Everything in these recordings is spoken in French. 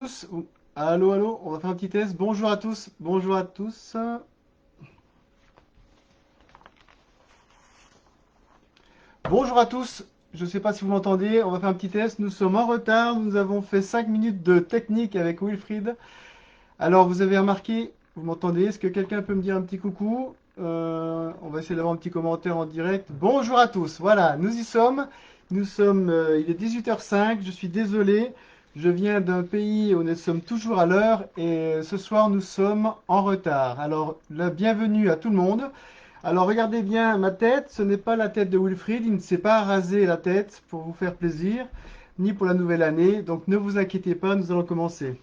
tous. Allô, allô, on va faire un petit test. Bonjour à tous, bonjour à tous. Bonjour à tous. Je ne sais pas si vous m'entendez, on va faire un petit test. Nous sommes en retard, nous avons fait 5 minutes de technique avec Wilfried. Alors, vous avez remarqué, vous m'entendez? Est-ce que quelqu'un peut me dire un petit coucou? On va essayer d'avoir un petit commentaire en direct. Bonjour à tous. Voilà, nous y sommes. Il est 18h05. Je suis désolé. Je viens d'un pays où nous sommes toujours à l'heure et ce soir nous sommes en retard. Alors, la bienvenue à tout le monde. Alors, regardez bien ma tête. Ce n'est pas la tête de Wilfried. Il ne s'est pas rasé la tête pour vous faire plaisir, ni pour la nouvelle année. Donc, ne vous inquiétez pas, nous allons commencer.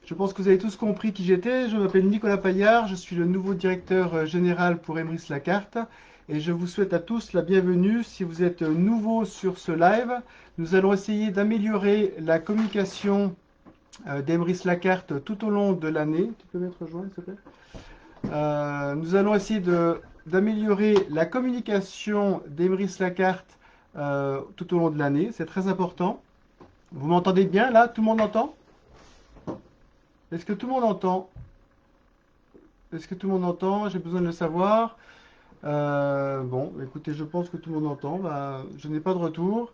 Je pense que vous avez tous compris qui j'étais. Je m'appelle Nicolas Paillard, je suis le nouveau directeur général pour Emrys Lacarte et je vous souhaite à tous la bienvenue. Si vous êtes nouveau sur ce live, nous allons essayer d'améliorer la communication d'Emrys Lacarte tout au long de l'année. Tu peux mettre joint, s'il te plaît? Nous allons essayer d'améliorer la communication d'Emrys Lacarte tout au long de l'année. C'est très important. Vous m'entendez bien là? Tout le monde entend? Est-ce que tout le monde entend? Est-ce que tout le monde entend? J'ai besoin de le savoir. Bon, écoutez, je pense que tout le monde entend. Bah, je n'ai pas de retour.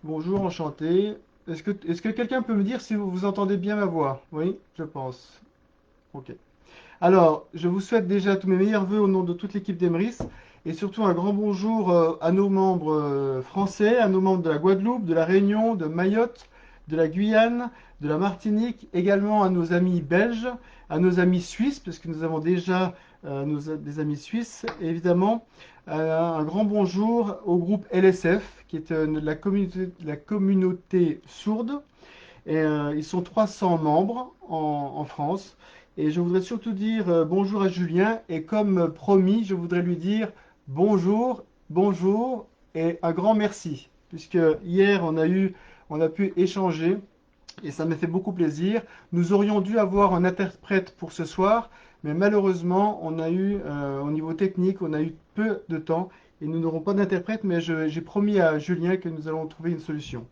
Bonjour, enchanté. Est-ce que quelqu'un peut me dire si vous entendez bien ma voix? Oui, je pense. Ok. Alors, je vous souhaite déjà tous mes meilleurs vœux au nom de toute l'équipe d'Emrys et surtout un grand bonjour à nos membres français, à nos membres de la Guadeloupe, de la Réunion, de Mayotte, de la Guyane, de la Martinique, également à nos amis belges, à nos amis suisses, parce que nous avons déjà des amis suisses, et évidemment un grand bonjour au groupe LSF, qui est la communauté sourde. Et, ils sont 300 membres en France. Et je voudrais surtout dire bonjour à Julien. Et comme promis, je voudrais lui dire bonjour, bonjour et un grand merci. Puisque hier, on a pu échanger et ça m'a fait beaucoup plaisir. Nous aurions dû avoir un interprète pour ce soir, mais malheureusement, au niveau technique, on a eu peu de temps et nous n'aurons pas d'interprète, mais j'ai promis à Julien que nous allons trouver une solution.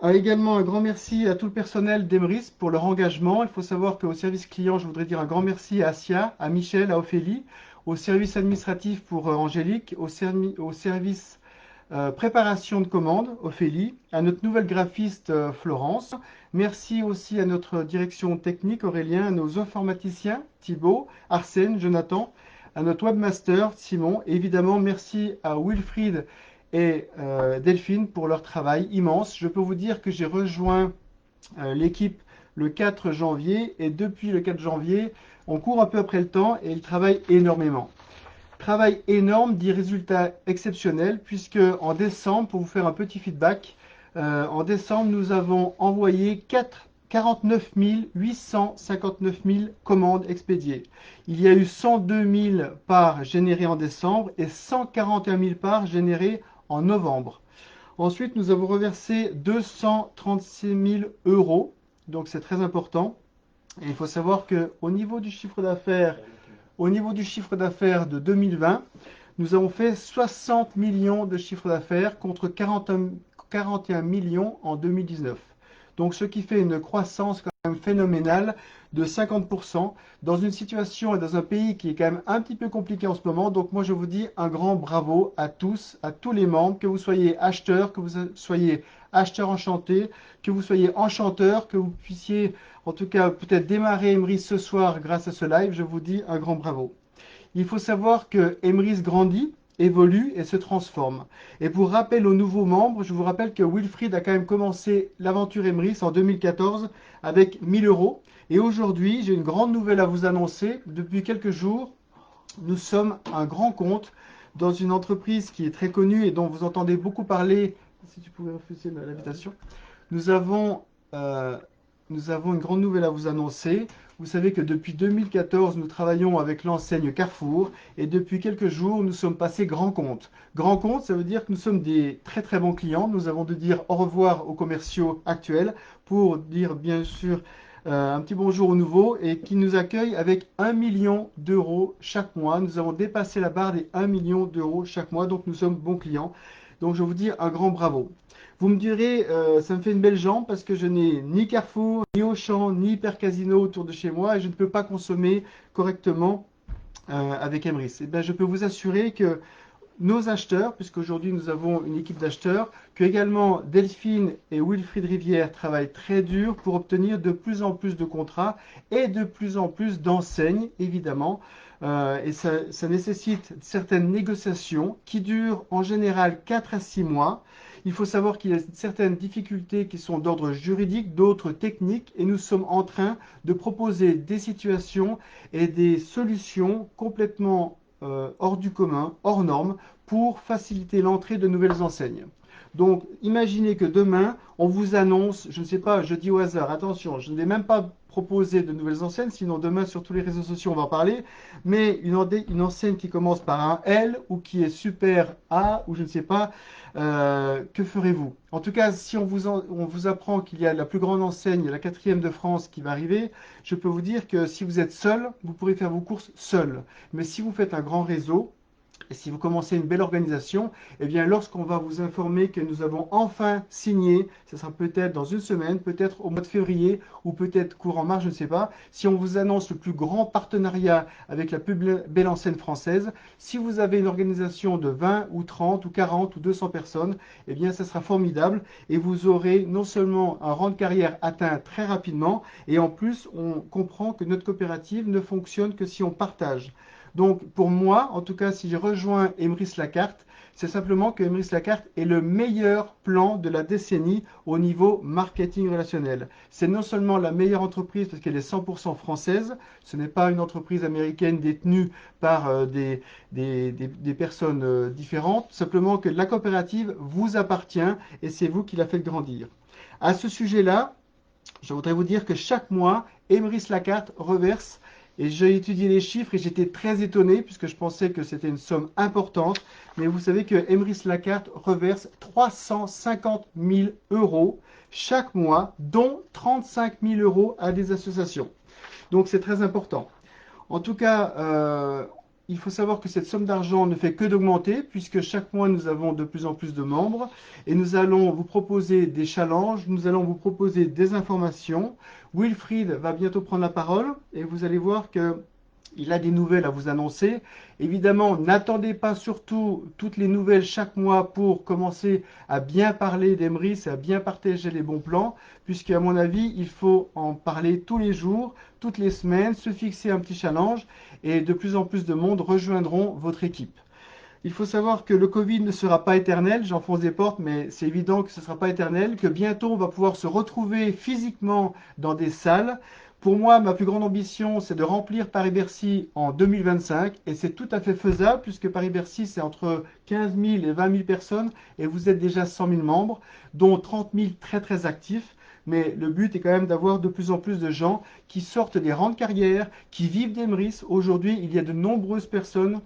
Également un grand merci à tout le personnel d'Emrys pour leur engagement. Il faut savoir qu'au service client, je voudrais dire un grand merci à Asia, à Michel, à Ophélie, au service administratif pour Angélique, au service préparation de commande, Ophélie, à notre nouvelle graphiste Florence. Merci aussi à notre direction technique Aurélien, à nos informaticiens Thibaut, Arsène, Jonathan, à notre webmaster Simon. Et évidemment, merci à Wilfried et Delphine pour leur travail immense. Je peux vous dire que j'ai rejoint l'équipe le 4 janvier et depuis le 4 janvier, on court un peu après le temps et ils travaillent énormément. Travail énorme, dit résultat exceptionnel, puisque en décembre, pour vous faire un petit feedback, en décembre, nous avons envoyé 49 859 000 commandes expédiées. Il y a eu 102 000 parts générées en décembre et 141 000 parts générées en novembre. Ensuite, nous avons reversé 236 000 euros, donc c'est très important. Et il faut savoir qu'au niveau du chiffre d'affaires, au niveau du chiffre d'affaires de 2020, nous avons fait 60 millions de chiffre d'affaires contre 41 millions en 2019. Donc ce qui fait une croissance quand même phénoménale de 50% dans une situation et dans un pays qui est quand même un petit peu compliqué en ce moment. Donc moi je vous dis un grand bravo à tous les membres, que vous soyez acheteurs, que vous soyez acheteurs enchantés, que vous soyez enchanteurs, que vous puissiez en tout cas peut-être démarrer Emrys ce soir grâce à ce live. Je vous dis un grand bravo. Il faut savoir que Emrys grandit, évolue et se transforme. Et pour rappel aux nouveaux membres, je vous rappelle que Wilfried a quand même commencé l'aventure Emrys en 2014 avec 1000 euros. Et aujourd'hui, j'ai une grande nouvelle à vous annoncer. Depuis quelques jours, nous sommes un grand compte dans une entreprise qui est très connue et dont vous entendez beaucoup parler. Si tu pouvais refuser l'invitation. Nous avons, euh, nous avons une grande nouvelle à vous annoncer. Vous savez que depuis 2014, nous travaillons avec l'enseigne Carrefour et depuis quelques jours, nous sommes passés grand compte. Grand compte, ça veut dire que nous sommes des très très bons clients. Nous avons de dire au revoir aux commerciaux actuels pour dire bien sûr un petit bonjour aux nouveaux et qui nous accueillent avec 1 million d'euros chaque mois. Nous avons dépassé la barre des 1 million d'euros chaque mois, donc nous sommes bons clients. Donc je vous dis un grand bravo. Vous me direz, ça me fait une belle jambe parce que je n'ai ni Carrefour, ni Auchan, ni Hyper Casino autour de chez moi et je ne peux pas consommer correctement avec Emrys. Eh bien, je peux vous assurer que nos acheteurs, puisqu'aujourd'hui nous avons une équipe d'acheteurs, que également Delphine et Wilfried Rivière travaillent très dur pour obtenir de plus en plus de contrats et de plus en plus d'enseignes, évidemment. Et ça nécessite certaines négociations qui durent en général 4 à 6 mois. Il faut savoir qu'il y a certaines difficultés qui sont d'ordre juridique, d'autres techniques, et nous sommes en train de proposer des situations et des solutions complètement hors du commun, hors normes, pour faciliter l'entrée de nouvelles enseignes. Donc, imaginez que demain, on vous annonce, je ne sais pas, je dis au hasard, attention, je n'ai même pas proposé de nouvelles enseignes, sinon demain sur tous les réseaux sociaux on va en parler, mais une enseigne qui commence par un L ou qui est super A ou je ne sais pas, que ferez-vous? En tout cas, si on vous apprend qu'il y a la plus grande enseigne, la quatrième de France qui va arriver, je peux vous dire que si vous êtes seul, vous pourrez faire vos courses seul. Mais si vous faites un grand réseau, et si vous commencez une belle organisation, eh bien, lorsqu'on va vous informer que nous avons enfin signé, ce sera peut-être dans une semaine, peut-être au mois de février ou peut-être courant mars, je ne sais pas. Si on vous annonce le plus grand partenariat avec la plus belle enseigne française, si vous avez une organisation de 20 ou 30 ou 40 ou 200 personnes, eh bien, ça sera formidable et vous aurez non seulement un rang de carrière atteint très rapidement et en plus, on comprend que notre coopérative ne fonctionne que si on partage. Donc pour moi, en tout cas, si je rejoins Emrys Lacarte, c'est simplement que Emrys Lacarte est le meilleur plan de la décennie au niveau marketing relationnel. C'est non seulement la meilleure entreprise parce qu'elle est 100% française, ce n'est pas une entreprise américaine détenue par des personnes différentes, simplement que la coopérative vous appartient et c'est vous qui la faites grandir. À ce sujet-là, je voudrais vous dire que chaque mois, Emrys Lacarte reverse, et j'ai étudié les chiffres et j'étais très étonné puisque je pensais que c'était une somme importante, mais vous savez que Emrys Lacarte reverse 350 000 euros chaque mois, dont 35 000 euros à des associations. Donc c'est très important. En tout cas, il faut savoir que cette somme d'argent ne fait que d'augmenter puisque chaque mois nous avons de plus en plus de membres et nous allons vous proposer des challenges, nous allons vous proposer des informations. Wilfried va bientôt prendre la parole et vous allez voir que il a des nouvelles à vous annoncer. Évidemment, n'attendez pas surtout toutes les nouvelles chaque mois pour commencer à bien parler d'Emrys et à bien partager les bons plans, puisqu'à mon avis, il faut en parler tous les jours, toutes les semaines, se fixer un petit challenge et de plus en plus de monde rejoindront votre équipe. Il faut savoir que le Covid ne sera pas éternel, j'enfonce des portes, mais c'est évident que ce ne sera pas éternel, que bientôt on va pouvoir se retrouver physiquement dans des salles. Pour moi, ma plus grande ambition, c'est de remplir Paris-Bercy en 2025, et c'est tout à fait faisable, puisque Paris-Bercy, c'est entre 15 000 et 20 000 personnes, et vous êtes déjà 100 000 membres, dont 30 000 très très actifs. Mais le but est quand même d'avoir de plus en plus de gens qui sortent des rangs de carrière, qui vivent d'Emrys. Aujourd'hui, il y a de nombreuses personnes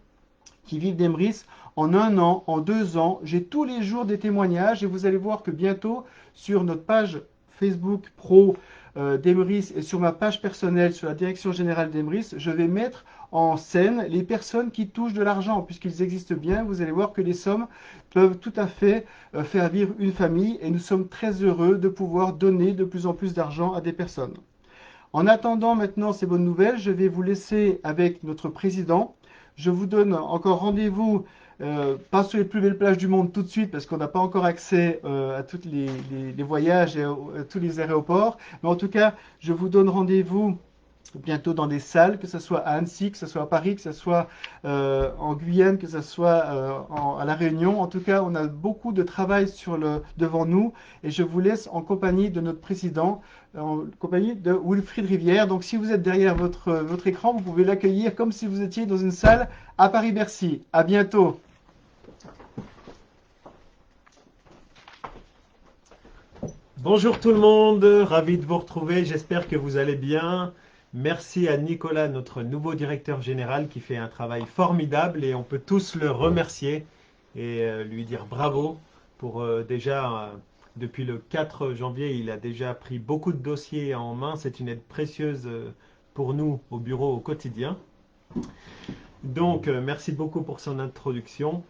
qui vivent d'Emrys en un an, en 2 ans. J'ai tous les jours des témoignages et vous allez voir que bientôt sur notre page Facebook Pro d'Emrys et sur ma page personnelle sur la direction générale d'Emrys, je vais mettre en scène les personnes qui touchent de l'argent puisqu'ils existent bien. Vous allez voir que les sommes peuvent tout à fait faire vivre une famille et nous sommes très heureux de pouvoir donner de plus en plus d'argent à des personnes. En attendant maintenant ces bonnes nouvelles, je vais vous laisser avec notre président. Je vous donne encore rendez-vous, pas sur les plus belles plages du monde tout de suite, parce qu'on n'a pas encore accès à tous les voyages et à tous les aéroports. Mais en tout cas, je vous donne rendez-vous bientôt dans des salles, que ce soit à Annecy, que ce soit à Paris, que ce soit en Guyane, que ce soit à La Réunion. En tout cas, on a beaucoup de travail devant nous et je vous laisse en compagnie de notre président, en compagnie de Wilfried Rivière. Donc si vous êtes derrière votre écran, vous pouvez l'accueillir comme si vous étiez dans une salle à Paris-Bercy. À bientôt. Bonjour tout le monde, ravi de vous retrouver, j'espère que vous allez bien. Merci à Nicolas, notre nouveau directeur général, qui fait un travail formidable et on peut tous le remercier et lui dire bravo pour depuis le 4 janvier, il a déjà pris beaucoup de dossiers en main. C'est une aide précieuse pour nous au bureau au quotidien. Donc, merci beaucoup pour son introduction.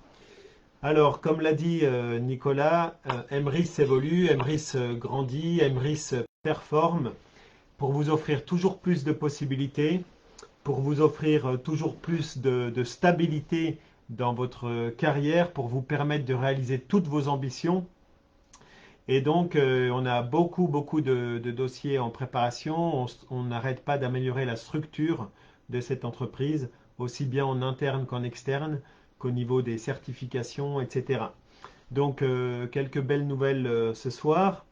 Alors, comme l'a dit Nicolas, Emrys évolue, Emrys grandit, Emrys performe pour vous offrir toujours plus de possibilités, pour vous offrir toujours plus de stabilité dans votre carrière, pour vous permettre de réaliser toutes vos ambitions. Et donc, on a beaucoup de dossiers en préparation. On n'arrête pas d'améliorer la structure de cette entreprise, aussi bien en interne qu'en externe, qu'au niveau des certifications, etc. Donc, quelques belles nouvelles ce soir.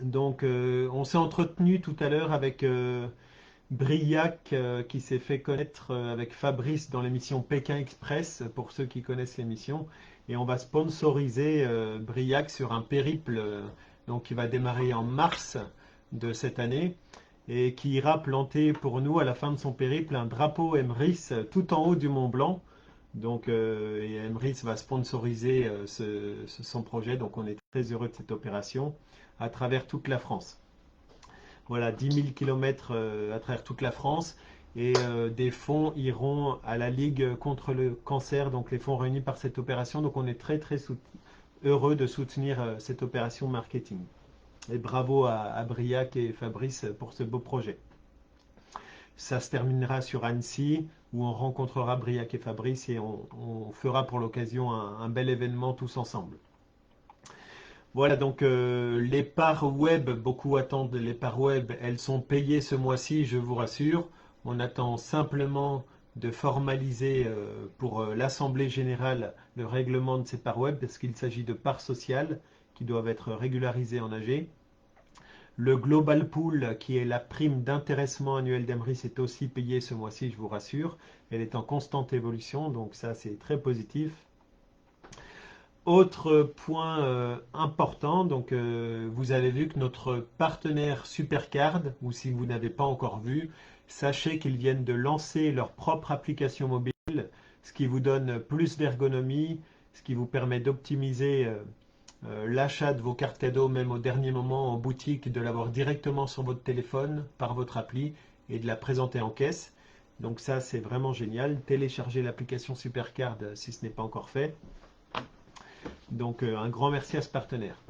Donc, on s'est entretenu tout à l'heure avec Briac qui s'est fait connaître avec Fabrice dans l'émission Pékin Express, pour ceux qui connaissent l'émission. Et on va sponsoriser Briac sur un périple donc qui va démarrer en mars de cette année et qui ira planter pour nous à la fin de son périple un drapeau Emrys tout en haut du Mont Blanc. Donc, et Emrys va sponsoriser son projet. Donc, on est très heureux de cette opération à travers toute la France. Voilà, 10 000 km à travers toute la France. Et des fonds iront à la Ligue contre le cancer, donc les fonds réunis par cette opération. Donc on est très heureux de soutenir cette opération marketing. Et bravo à Briac et Fabrice pour ce beau projet. Ça se terminera sur Annecy, où on rencontrera Briac et Fabrice et on fera pour l'occasion un bel événement tous ensemble. Voilà, donc les parts web, beaucoup attendent les parts web, elles sont payées ce mois-ci, je vous rassure. On attend simplement de formaliser pour l'Assemblée générale le règlement de ces parts web, parce qu'il s'agit de parts sociales qui doivent être régularisées en AG. Le Global Pool, qui est la prime d'intéressement annuel d'Emrys, est aussi payé ce mois-ci, je vous rassure. Elle est en constante évolution, donc ça c'est très positif. Autre point important, donc vous avez vu que notre partenaire Supercard, ou si vous n'avez pas encore vu, sachez qu'ils viennent de lancer leur propre application mobile, ce qui vous donne plus d'ergonomie, ce qui vous permet d'optimiser l'achat de vos cartes cadeaux même au dernier moment en boutique, de l'avoir directement sur votre téléphone par votre appli et de la présenter en caisse. Donc ça c'est vraiment génial. Téléchargez l'application Supercard si ce n'est pas encore fait. Donc un grand merci à ce partenaire.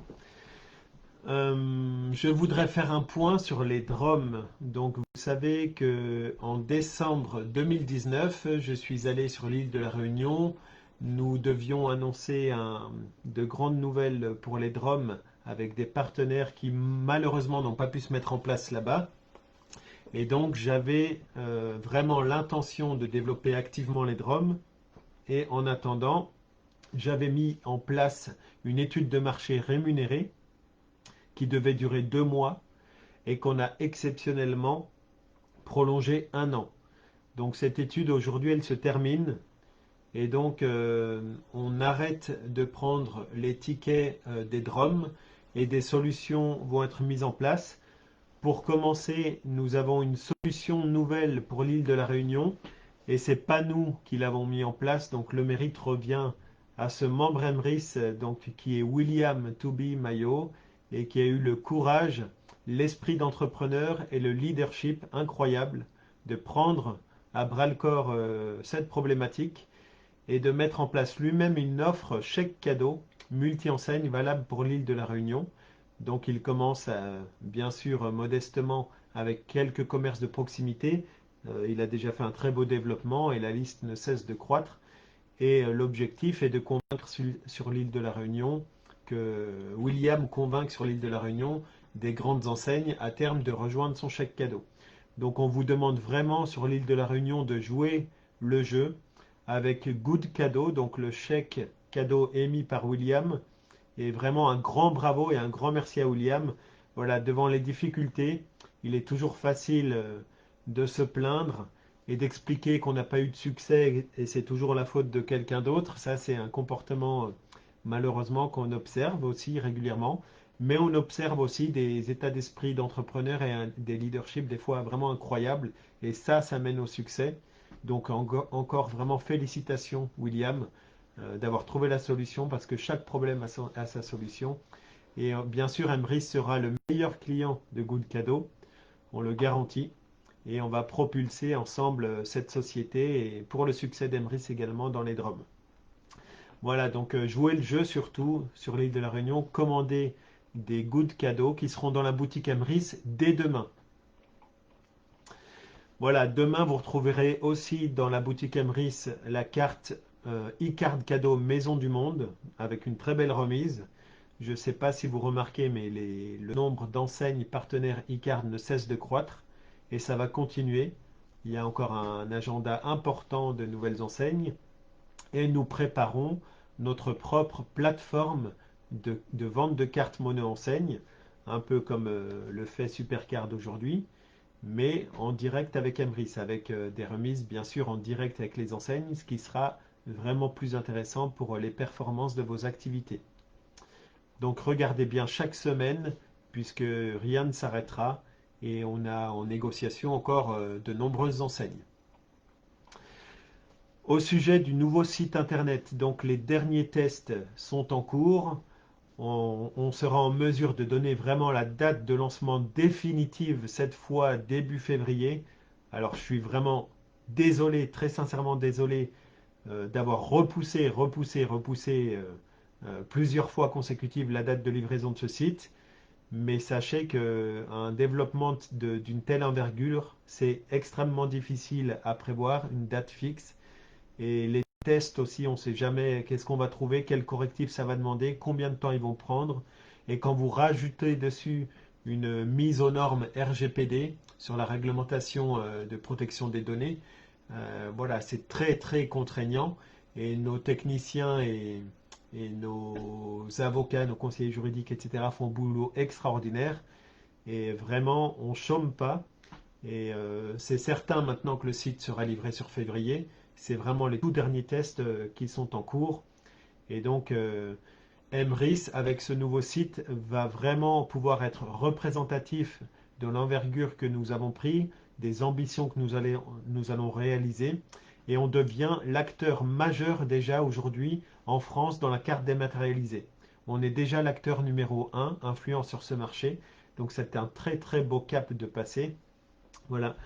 Je voudrais faire un point sur les DROM. Donc vous savez que en décembre 2019, je suis allé sur l'île de la Réunion. Nous devions annoncer de grandes nouvelles pour les DROM avec des partenaires qui malheureusement n'ont pas pu se mettre en place là-bas. Et donc j'avais vraiment l'intention de développer activement les DROM. Et en attendant, j'avais mis en place une étude de marché rémunérée qui devait durer 2 mois et qu'on a exceptionnellement prolongé 1 an. Donc cette étude aujourd'hui elle se termine et donc on arrête de prendre les tickets des DROM et des solutions vont être mises en place. Pour commencer, nous avons une solution nouvelle pour l'île de la Réunion et c'est pas nous qui l'avons mis en place, donc le mérite revient à ce membre Emrys, donc qui est William Touby Mayo et qui a eu le courage, l'esprit d'entrepreneur et le leadership incroyable de prendre à bras le corps cette problématique et de mettre en place lui-même une offre chèque cadeau multi-enseigne valable pour l'île de la Réunion. Donc il commence bien sûr modestement avec quelques commerces de proximité. Il a déjà fait un très beau développement et la liste ne cesse de croître. Et l'objectif est de convaincre sur l'île de la Réunion, que William convainque sur l'île de la Réunion des grandes enseignes à terme de rejoindre son chèque cadeau. Donc on vous demande vraiment sur l'île de la Réunion de jouer le jeu avec Good Cadeau, donc le chèque cadeau émis par William. Et vraiment un grand bravo et un grand merci à William. Voilà, devant les difficultés, il est toujours facile de se plaindre et d'expliquer qu'on n'a pas eu de succès et c'est toujours la faute de quelqu'un d'autre. Ça, c'est un comportement malheureusement qu'on observe aussi régulièrement. Mais on observe aussi des états d'esprit d'entrepreneurs et des leaderships des fois vraiment incroyables. Et ça mène au succès. Donc encore vraiment félicitations William d'avoir trouvé la solution parce que chaque problème a sa solution. Et bien sûr, Emrys sera le meilleur client de Good Cadeau, on le garantit. Et on va propulser ensemble cette société et pour le succès d'Emrys également dans les DROM. Voilà, donc jouez le jeu surtout sur l'île de la Réunion, commandez des goodies cadeaux qui seront dans la boutique Emrys dès demain. Voilà, demain vous retrouverez aussi dans la boutique Emrys la carte e-card cadeau Maison du Monde avec une très belle remise. Je ne sais pas si vous remarquez, mais le nombre d'enseignes partenaires e-card ne cesse de croître et ça va continuer. Il y a encore un agenda important de nouvelles enseignes et nous préparons notre propre plateforme de vente de cartes mono-enseigne, un peu comme le fait Supercard aujourd'hui, mais en direct avec Emrys, avec des remises bien sûr en direct avec les enseignes, ce qui sera vraiment plus intéressant pour les performances de vos activités. Donc regardez bien chaque semaine, puisque rien ne s'arrêtera et on a en négociation encore de nombreuses enseignes. Au sujet du nouveau site internet, donc les derniers tests sont en cours. On sera en mesure de donner vraiment la date de lancement définitive cette fois début février. Alors je suis vraiment désolé, très sincèrement désolé d'avoir repoussé plusieurs fois consécutives la date de livraison de ce site. Mais sachez qu'un développement d'une telle envergure, c'est extrêmement difficile à prévoir, une date fixe. Et les tests aussi, on ne sait jamais qu'est-ce qu'on va trouver, quel correctif ça va demander, combien de temps ils vont prendre. Et quand vous rajoutez dessus une mise aux normes RGPD sur la réglementation de protection des données, voilà, c'est très très contraignant. Et nos techniciens et nos avocats, nos conseillers juridiques, etc. font un boulot extraordinaire. Et vraiment, on ne chôme pas. Et c'est certain maintenant que le site sera livré sur février. C'est vraiment les tout derniers tests qui sont en cours. Et donc, Emrys, avec ce nouveau site, va vraiment pouvoir être représentatif de l'envergure que nous avons pris, des ambitions que nous allons réaliser. Et on devient l'acteur majeur déjà aujourd'hui en France dans la carte dématérialisée. On est déjà l'acteur numéro 1 influent sur ce marché. Donc c'est un très très beau cap de passer. Voilà.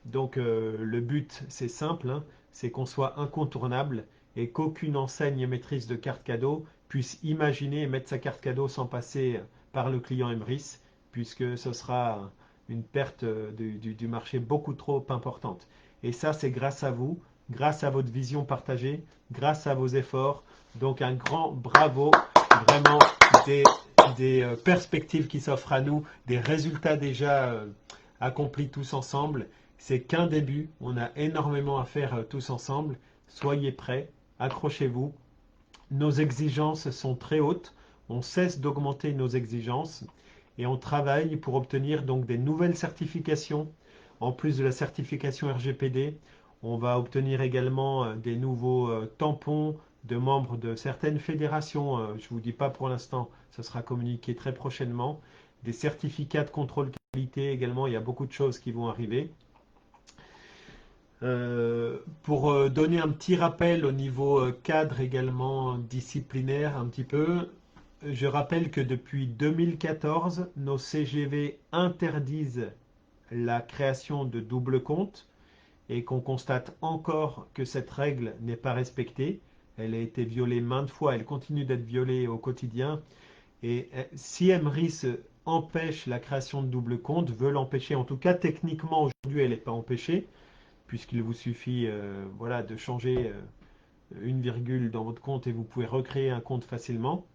Donc le but, c'est simple, hein, c'est qu'on soit incontournable et qu'aucune enseigne émettrice de carte cadeau puisse imaginer mettre sa carte cadeau sans passer par le client Emrys, puisque ce sera une perte du marché beaucoup trop importante. Et ça, c'est grâce à vous, grâce à votre vision partagée, grâce à vos efforts. Donc un grand bravo, vraiment des, des perspectives qui s'offrent à nous, des résultats déjà accomplis tous ensemble. C'est qu'un début, on a énormément à faire tous ensemble. Soyez prêts, accrochez-vous. Nos exigences sont très hautes, on cesse d'augmenter nos exigences et on travaille pour obtenir donc des nouvelles certifications. En plus de la certification RGPD, on va obtenir également des nouveaux tampons de membres de certaines fédérations. Je ne vous dis pas pour l'instant, ce sera communiqué très prochainement. Des certificats de contrôle qualité également, il y a beaucoup de choses qui vont arriver. Pour donner un petit rappel au niveau cadre également disciplinaire un petit peu, je rappelle que depuis 2014, nos CGV interdisent la création de double compte et qu'on constate encore que cette règle n'est pas respectée. Elle a été violée maintes fois, elle continue d'être violée au quotidien. Et si Emrys empêche la création de double compte, veut l'empêcher, en tout cas techniquement aujourd'hui elle n'est pas empêchée, puisqu'il vous suffit voilà, de changer une virgule dans votre compte et vous pouvez recréer un compte facilement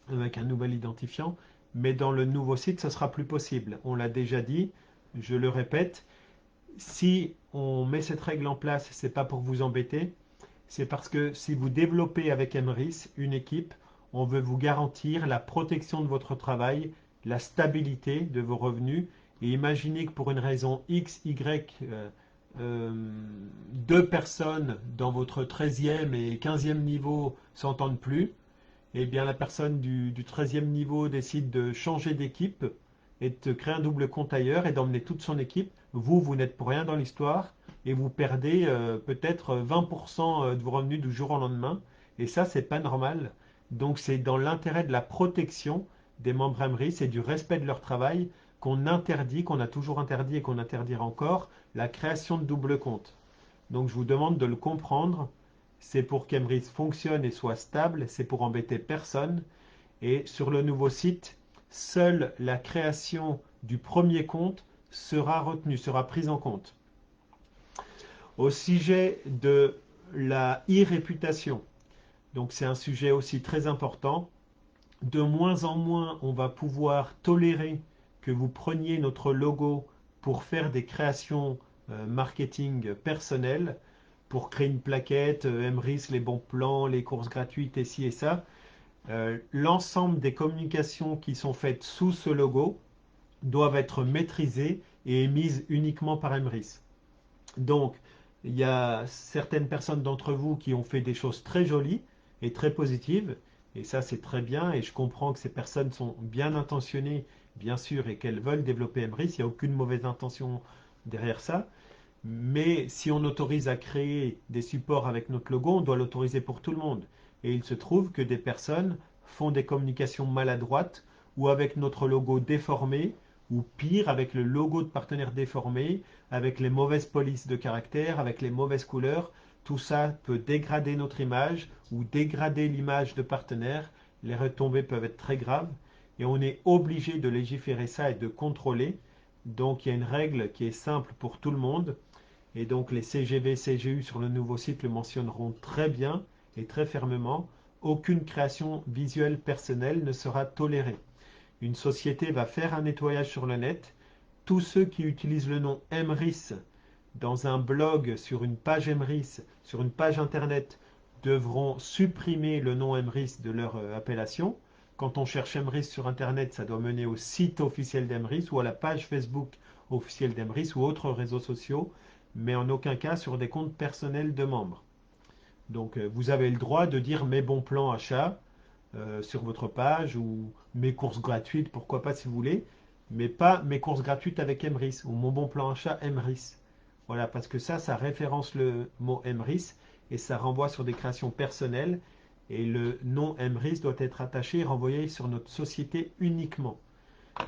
avec un nouvel identifiant. Mais dans le nouveau site, ce sera plus possible. On l'a déjà dit, je le répète, si on met cette règle en place, c'est pas pour vous embêter, c'est parce que si vous développez avec Emrys une équipe, on veut vous garantir la protection de votre travail, la stabilité de vos revenus. Et imaginez que pour une raison X, Y, euh, deux personnes dans votre 13e et 15e niveau s'entendent plus, et bien la personne du 13e niveau décide de changer d'équipe et de créer un double compte ailleurs et d'emmener toute son équipe. Vous n'êtes pour rien dans l'histoire et vous perdez peut-être 20% de vos revenus du jour au lendemain. Et ça, c'est pas normal. Donc c'est dans l'intérêt de la protection des membres Emrys et du respect de leur travail qu'on interdit, qu'on a toujours interdit et qu'on interdira encore, la création de double compte. Donc je vous demande de le comprendre. c'est pour qu'Emrys fonctionne et soit stable, c'est pour embêter personne. Et sur le nouveau site, seule la création du premier compte sera retenue, sera prise en compte. Au sujet de la e-réputation, donc c'est un sujet aussi très important. De moins en moins, on va pouvoir tolérer que vous preniez notre logo pour faire des créations marketing personnelles, pour créer une plaquette, Emrys, les bons plans, les courses gratuites et ci et ça. L'ensemble des communications qui sont faites sous ce logo doivent être maîtrisées et émises uniquement par Emrys. Donc, il y a certaines personnes d'entre vous qui ont fait des choses très jolies et très positives, et ça c'est très bien, et je comprends que ces personnes sont bien intentionnées, bien sûr, et qu'elles veulent développer Emrys, il n'y a aucune mauvaise intention derrière ça, mais si on autorise à créer des supports avec notre logo, on doit l'autoriser pour tout le monde. Et il se trouve que des personnes font des communications maladroites ou avec notre logo déformé, ou pire, avec le logo de partenaire déformé, avec les mauvaises polices de caractère, avec les mauvaises couleurs. Tout ça peut dégrader notre image ou dégrader l'image de partenaire. Les retombées peuvent être très graves et on est obligé de légiférer ça et de contrôler. Donc il y a une règle qui est simple pour tout le monde. Et donc les CGV, CGU sur le nouveau site le mentionneront très bien et très fermement. Aucune création visuelle personnelle ne sera tolérée. Une société va faire un nettoyage sur le net. Tous ceux qui utilisent le nom Emrys dans un blog, sur une page Emrys, sur une page internet, devront supprimer le nom Emrys de leur appellation. Quand on cherche Emrys sur internet, ça doit mener au site officiel d'Emrys ou à la page Facebook officielle d'Emrys ou autres réseaux sociaux, mais en aucun cas sur des comptes personnels de membres. Donc vous avez le droit de dire mes bons plans achats sur votre page ou mes courses gratuites, pourquoi pas si vous voulez, mais pas mes courses gratuites avec Emrys ou mon bon plan achat Emrys. Voilà, parce que ça référence le mot Emrys et ça renvoie sur des créations personnelles et le nom Emrys doit être attaché et renvoyé sur notre société uniquement.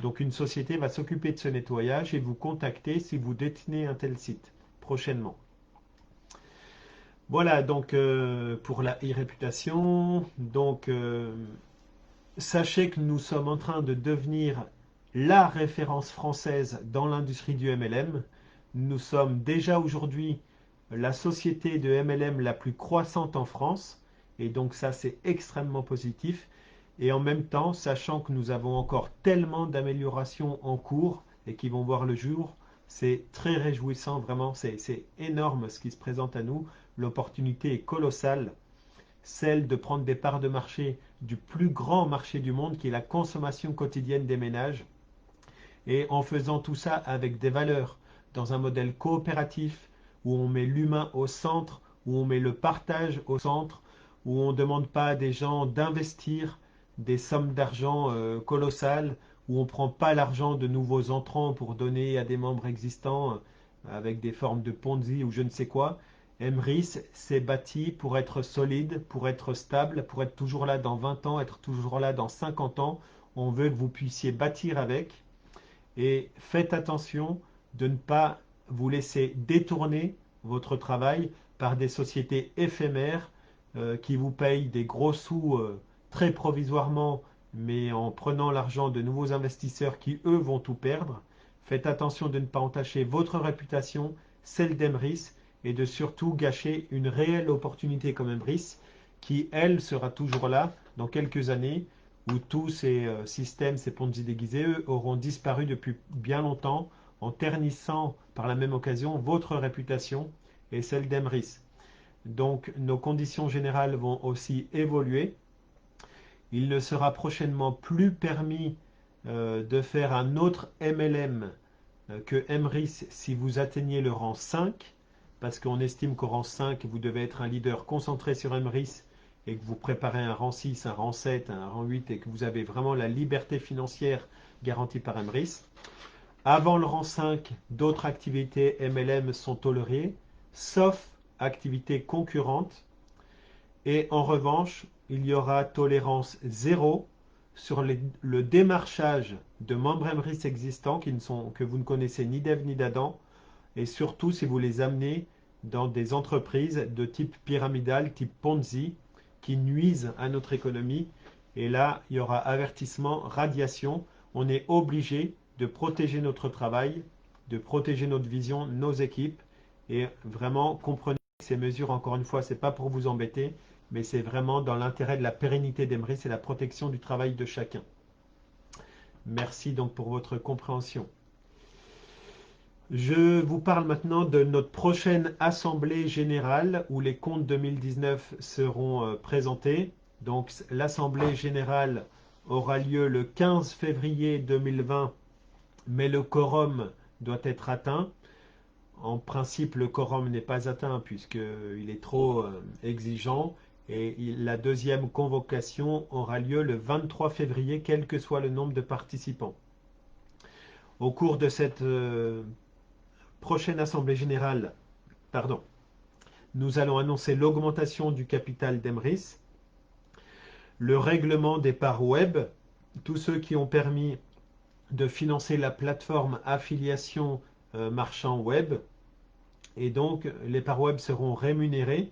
Donc une société va s'occuper de ce nettoyage et vous contacter si vous détenez un tel site prochainement. Voilà donc pour la e-réputation. Donc sachez que nous sommes en train de devenir la référence française dans l'industrie du MLM. Nous sommes déjà aujourd'hui la société de MLM la plus croissante en France. Et donc ça, c'est extrêmement positif. Et en même temps, sachant que nous avons encore tellement d'améliorations en cours et qui vont voir le jour, c'est très réjouissant, vraiment, c'est énorme ce qui se présente à nous. L'opportunité est colossale, celle de prendre des parts de marché du plus grand marché du monde qui est la consommation quotidienne des ménages et en faisant tout ça avec des valeurs dans un modèle coopératif où on met l'humain au centre, où on met le partage au centre, où on ne demande pas à des gens d'investir des sommes d'argent colossales, où on ne prend pas l'argent de nouveaux entrants pour donner à des membres existants avec des formes de Ponzi ou je ne sais quoi. Emrys s'est bâti pour être solide, pour être stable, pour être toujours là dans 20 ans, être toujours là dans 50 ans. On veut que vous puissiez bâtir avec. Et faites attention de ne pas vous laisser détourner votre travail par des sociétés éphémères qui vous payent des gros sous très provisoirement, mais en prenant l'argent de nouveaux investisseurs qui, eux, vont tout perdre. Faites attention de ne pas entacher votre réputation, celle d'Emrys, et de surtout gâcher une réelle opportunité comme Emrys, qui, elle, sera toujours là dans quelques années où tous ces systèmes, ces Ponzi déguisés, eux, auront disparu depuis bien longtemps en ternissant par la même occasion votre réputation et celle d'Emrys. Donc nos conditions générales vont aussi évoluer. Il ne sera prochainement plus permis de faire un autre MLM que Emrys si vous atteignez le rang 5, parce qu'on estime qu'au rang 5, vous devez être un leader concentré sur Emrys et que vous préparez un rang 6, un rang 7, un rang 8 et que vous avez vraiment la liberté financière garantie par Emrys. Avant le rang 5, d'autres activités MLM sont tolérées, sauf activités concurrentes. Et en revanche, il y aura tolérance zéro sur le démarchage de membres Emrys existants que vous ne connaissez ni d'Ève ni d'Adam, et surtout si vous les amenez dans des entreprises de type pyramidal, type Ponzi, qui nuisent à notre économie. Et là, il y aura avertissement, radiation. On est obligé de protéger notre travail, de protéger notre vision, nos équipes. Et vraiment, comprenez que ces mesures, encore une fois, ce n'est pas pour vous embêter, mais c'est vraiment dans l'intérêt de la pérennité d'Emrys et la protection du travail de chacun. Merci donc pour votre compréhension. Je vous parle maintenant de notre prochaine Assemblée générale où les comptes 2019 seront présentés. Donc l'Assemblée générale aura lieu le 15 février 2020, mais le quorum doit être atteint. En principe, le quorum n'est pas atteint puisqu'il est trop exigeant. Et la deuxième convocation aura lieu le 23 février, quel que soit le nombre de participants. Au cours de cette prochaine Assemblée générale, nous allons annoncer l'augmentation du capital d'Emrys, le règlement des parts web, tous ceux qui ont permis de financer la plateforme affiliation marchand web, et donc les parts web seront rémunérées.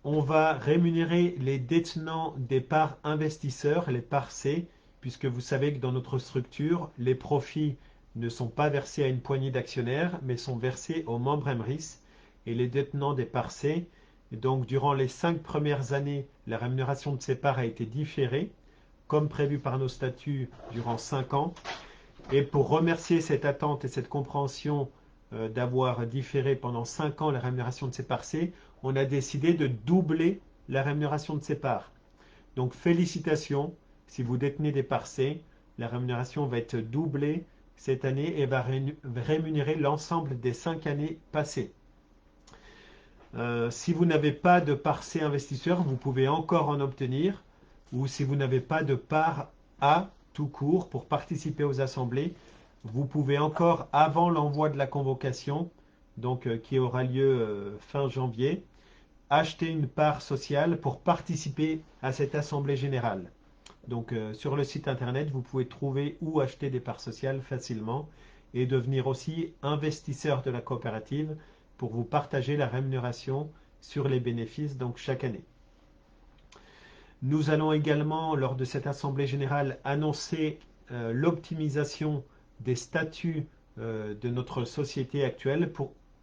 On va rémunérer les détenants des parts investisseurs, les parts C, puisque vous savez que dans notre structure, les profits ne sont pas versés à une poignée d'actionnaires, mais sont versés aux membres Emrys et les détenants des parts C. Et donc, durant les 5 premières années, la rémunération de ces parts a été différée, comme prévu par nos statuts, durant 5 ans. Et pour remercier cette attente et cette compréhension d'avoir différé pendant 5 ans la rémunération de ces parts C, on a décidé de doubler la rémunération de ces parts. Donc félicitations, si vous détenez des parts C, la rémunération va être doublée cette année et va rémunérer l'ensemble des 5 années passées. Si vous n'avez pas de parts C investisseurs, vous pouvez encore en obtenir, ou si vous n'avez pas de part A tout court pour participer aux assemblées, vous pouvez encore, avant l'envoi de la convocation, donc qui aura lieu fin janvier, acheter une part sociale pour participer à cette assemblée générale. Donc sur le site internet, vous pouvez trouver où acheter des parts sociales facilement et devenir aussi investisseur de la coopérative pour vous partager la rémunération sur les bénéfices donc chaque année. Nous allons également, lors de cette assemblée générale, annoncer l'optimisation des statuts de notre société actuelle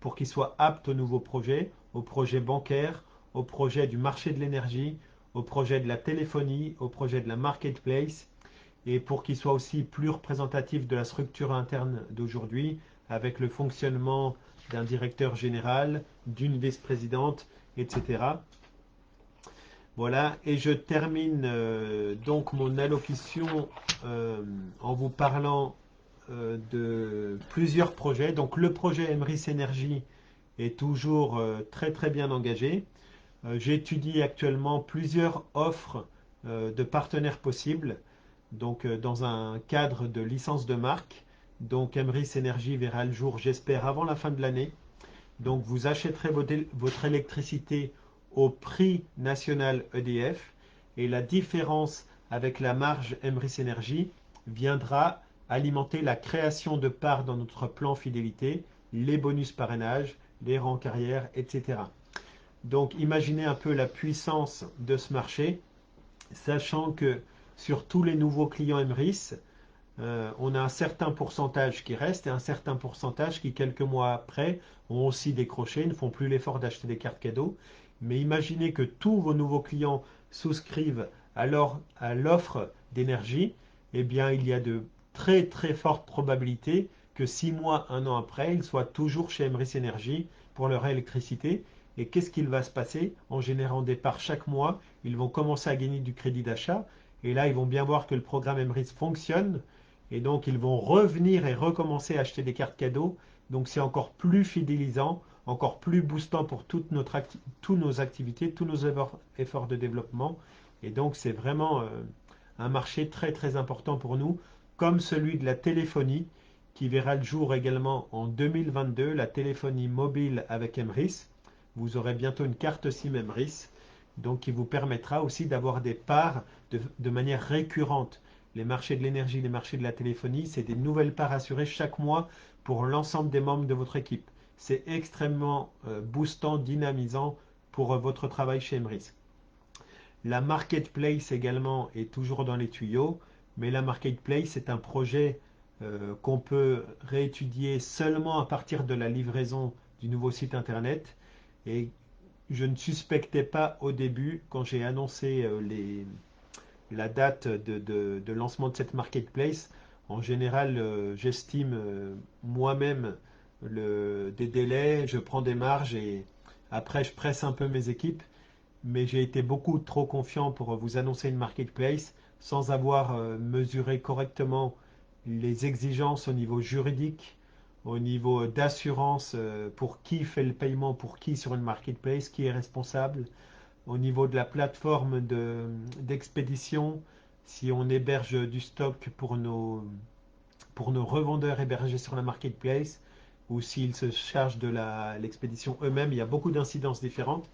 pour qu'ils soient aptes aux nouveaux projets, aux projets bancaires, aux projets du marché de l'énergie, aux projets de la téléphonie, aux projets de la marketplace, et pour qu'ils soient aussi plus représentatifs de la structure interne d'aujourd'hui, avec le fonctionnement d'un directeur général, d'une vice-présidente, etc. Voilà, et je termine donc mon allocution en vous parlant de plusieurs projets. Donc le projet Emrys Energy est toujours très très bien engagé. J'étudie actuellement plusieurs offres de partenaires possibles, donc dans un cadre de licence de marque. Donc Emrys Energy verra le jour, j'espère, avant la fin de l'année. Donc vous achèterez votre électricité au prix national EDF et la différence avec la marge Emrys Energy viendra alimenter la création de parts dans notre plan fidélité, les bonus parrainage, les rangs carrière, etc. Donc imaginez un peu la puissance de ce marché, sachant que sur tous les nouveaux clients Emrys, on a un certain pourcentage qui reste et un certain pourcentage qui, quelques mois après, ont aussi décroché, ne font plus l'effort d'acheter des cartes cadeaux. Mais imaginez que tous vos nouveaux clients souscrivent alors à l'offre d'énergie, eh bien, il y a de très très fortes probabilités que 6 mois, 1 an après, ils soient toujours chez Emrys Energy pour leur électricité. Et qu'est-ce qu'il va se passer? En générant des parts chaque mois, ils vont commencer à gagner du crédit d'achat. Et là, ils vont bien voir que le programme Emrys fonctionne. Et donc, ils vont revenir et recommencer à acheter des cartes cadeaux. Donc, c'est encore plus fidélisant, encore plus boostant pour toutes nos activités, tous nos efforts de développement. Et donc, c'est vraiment un marché très, très important pour nous, comme celui de la téléphonie, qui verra le jour également en 2022, la téléphonie mobile avec Emrys. Vous aurez bientôt une carte SIM Emrys, donc qui vous permettra aussi d'avoir des parts de manière récurrente. Les marchés de l'énergie, les marchés de la téléphonie, c'est des nouvelles parts assurées chaque mois pour l'ensemble des membres de votre équipe. c'est extrêmement boostant, dynamisant pour votre travail chez Emrys. La marketplace également est toujours dans les tuyaux, mais la marketplace est un projet qu'on peut réétudier seulement à partir de la livraison du nouveau site internet. Et je ne suspectais pas au début, quand j'ai annoncé la date de lancement de cette marketplace. En général, j'estime moi-même des délais, je prends des marges et après je presse un peu mes équipes. Mais j'ai été beaucoup trop confiant pour vous annoncer une marketplace sans avoir mesuré correctement les exigences au niveau juridique, au niveau d'assurance, pour qui fait le paiement, pour qui sur une marketplace, qui est responsable, au niveau de la plateforme d'expédition, si on héberge du stock pour nos revendeurs hébergés sur la marketplace, ou s'ils se chargent de l'expédition eux-mêmes. Il y a beaucoup d'incidences différentes,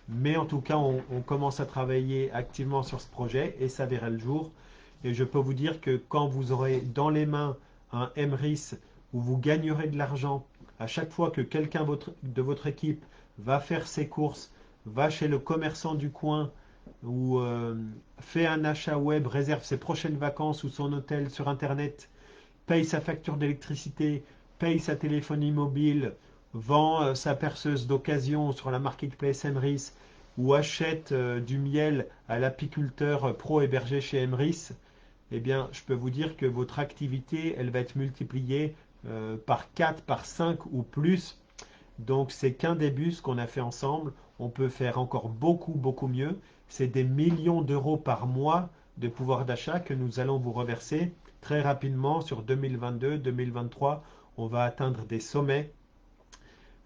mais en tout cas, on commence à travailler activement sur ce projet et ça verra le jour. Et je peux vous dire que quand vous aurez dans les mains un MRIS où vous gagnerez de l'argent à chaque fois que quelqu'un de votre équipe va faire ses courses, va chez le commerçant du coin ou fait un achat web, réserve ses prochaines vacances ou son hôtel sur Internet, paye sa facture d'électricité, paye sa téléphonie mobile, vend sa perceuse d'occasion sur la marketplace Emrys ou achète du miel à l'apiculteur pro hébergé chez Emrys, eh bien, je peux vous dire que votre activité, elle va être multipliée par 4, par 5 ou plus. Donc, c'est qu'un début, ce qu'on a fait ensemble. On peut faire encore beaucoup, beaucoup mieux. C'est des millions d'euros par mois de pouvoir d'achat que nous allons vous reverser très rapidement sur 2022, 2023. On va atteindre des sommets.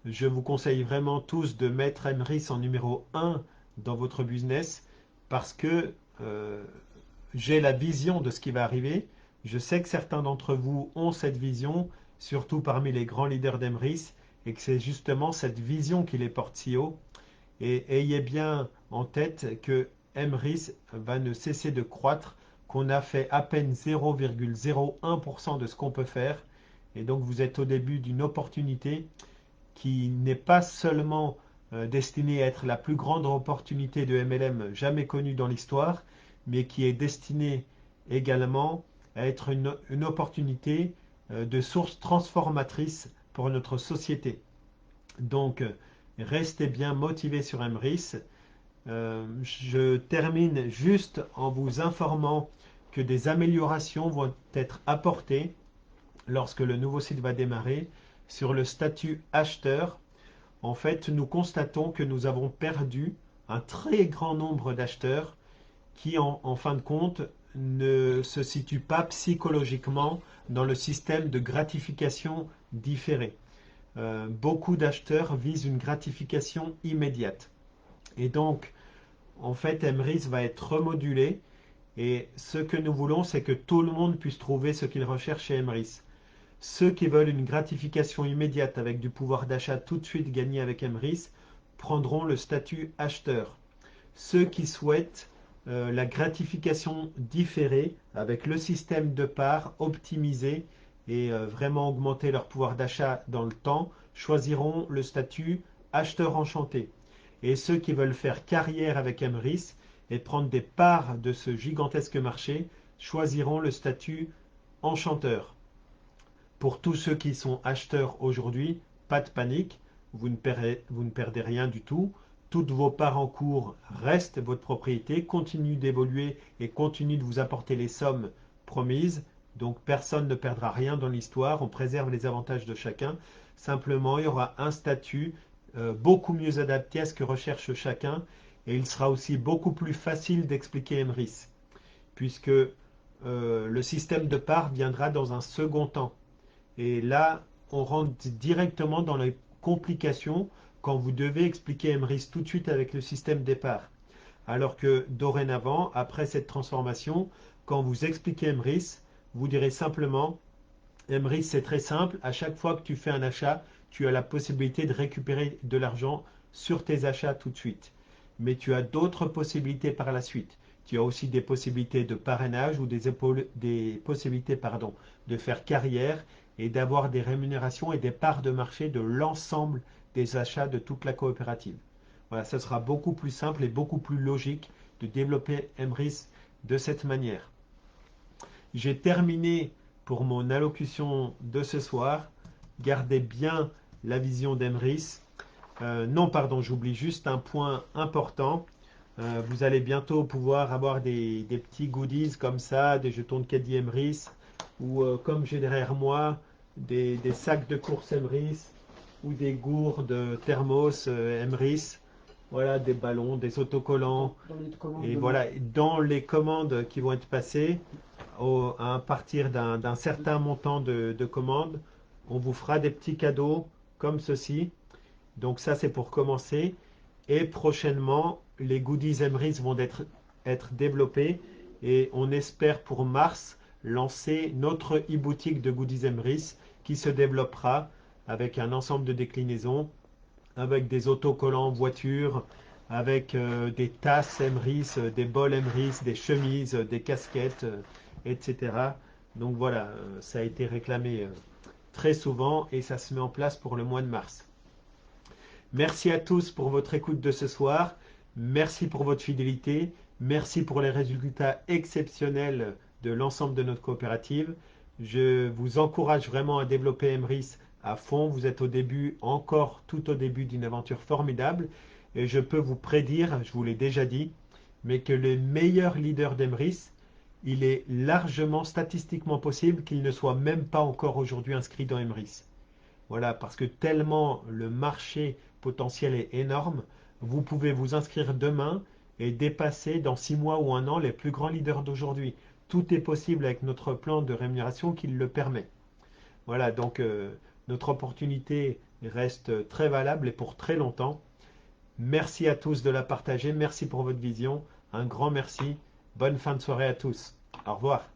Je vous conseille vraiment tous de mettre Emrys en numéro 1 dans votre business parce que j'ai la vision de ce qui va arriver. Je sais que certains d'entre vous ont cette vision, surtout parmi les grands leaders d'Emrys, et que c'est justement cette vision qui les porte si haut. Et ayez bien en tête que Emrys va ne cesser de croître, qu'on a fait à peine 0,01% de ce qu'on peut faire. Et donc vous êtes au début d'une opportunité qui n'est pas seulement destinée à être la plus grande opportunité de MLM jamais connue dans l'histoire, mais qui est destinée également à être une opportunité de source transformatrice pour notre société. Donc, restez bien motivés sur Emrys. Je termine juste en vous informant que des améliorations vont être apportées lorsque le nouveau site va démarrer sur le statut acheteur. En fait, nous constatons que nous avons perdu un très grand nombre d'acheteurs qui, en fin de compte, ne se situent pas psychologiquement dans le système de gratification différée. Beaucoup d'acheteurs visent une gratification immédiate. Et donc, en fait, Emrys va être remodulé. Et ce que nous voulons, c'est que tout le monde puisse trouver ce qu'il recherche chez Emrys. Ceux qui veulent une gratification immédiate avec du pouvoir d'achat tout de suite gagné avec Emrys prendront le statut acheteur. Ceux qui souhaitent la gratification différée avec le système de parts optimisé et vraiment augmenter leur pouvoir d'achat dans le temps choisiront le statut acheteur enchanté. Et ceux qui veulent faire carrière avec Emrys et prendre des parts de ce gigantesque marché choisiront le statut enchanteur. Pour tous ceux qui sont acheteurs aujourd'hui, pas de panique, vous ne perdez rien du tout. Toutes vos parts en cours restent votre propriété, continuent d'évoluer et continuent de vous apporter les sommes promises. Donc personne ne perdra rien dans l'histoire, on préserve les avantages de chacun. Simplement, il y aura un statut beaucoup mieux adapté à ce que recherche chacun et il sera aussi beaucoup plus facile d'expliquer Emrys, puisque le système de parts viendra dans un second temps. Et là, on rentre directement dans les complications quand vous devez expliquer Emrys tout de suite avec le système départ. Alors que dorénavant, après cette transformation, quand vous expliquez Emrys, vous direz simplement Emrys, c'est très simple. À chaque fois que tu fais un achat, tu as la possibilité de récupérer de l'argent sur tes achats tout de suite. Mais tu as d'autres possibilités par la suite. Tu as aussi des possibilités de parrainage ou des possibilités de faire carrière et d'avoir des rémunérations et des parts de marché de l'ensemble des achats de toute la coopérative. Voilà, ça sera beaucoup plus simple et beaucoup plus logique de développer Emrys de cette manière. J'ai terminé pour mon allocution de ce soir. Gardez bien la vision d'Emrys. Non, pardon, j'oublie juste un point important. Vous allez bientôt pouvoir avoir des petits goodies comme ça, des jetons de caddie Emrys, ou comme j'ai derrière moi, des sacs de course Emrys, ou des gourdes thermos Emrys. Voilà, des ballons, des autocollants. Et voilà, dans les commandes qui vont être passées, à partir d'un certain montant de commandes, on vous fera des petits cadeaux comme ceci. Donc ça, c'est pour commencer. Et prochainement, les goodies Emrys vont être développés. Et on espère pour mars lancer notre e-boutique de goodies Emrys qui se développera avec un ensemble de déclinaisons, avec des autocollants voitures, avec des tasses Emrys, des bols Emrys, des chemises, des casquettes, etc. Donc voilà, ça a été réclamé très souvent et ça se met en place pour le mois de mars. Merci à tous pour votre écoute de ce soir. Merci pour votre fidélité. Merci pour les résultats exceptionnels de l'ensemble de notre coopérative. Je vous encourage vraiment à développer Emrys à fond. Vous êtes au début, encore tout au début d'une aventure formidable. Et je peux vous prédire, je vous l'ai déjà dit, mais que le meilleur leader d'Emrys, il est largement statistiquement possible qu'il ne soit même pas encore aujourd'hui inscrit dans Emrys. Voilà, parce que tellement le marché potentiel est énorme, vous pouvez vous inscrire demain et dépasser dans 6 mois ou un an les plus grands leaders d'aujourd'hui. Tout est possible avec notre plan de rémunération qui le permet. Voilà, donc notre opportunité reste très valable et pour très longtemps. Merci à tous de la partager. Merci pour votre vision. Un grand merci. Bonne fin de soirée à tous. Au revoir.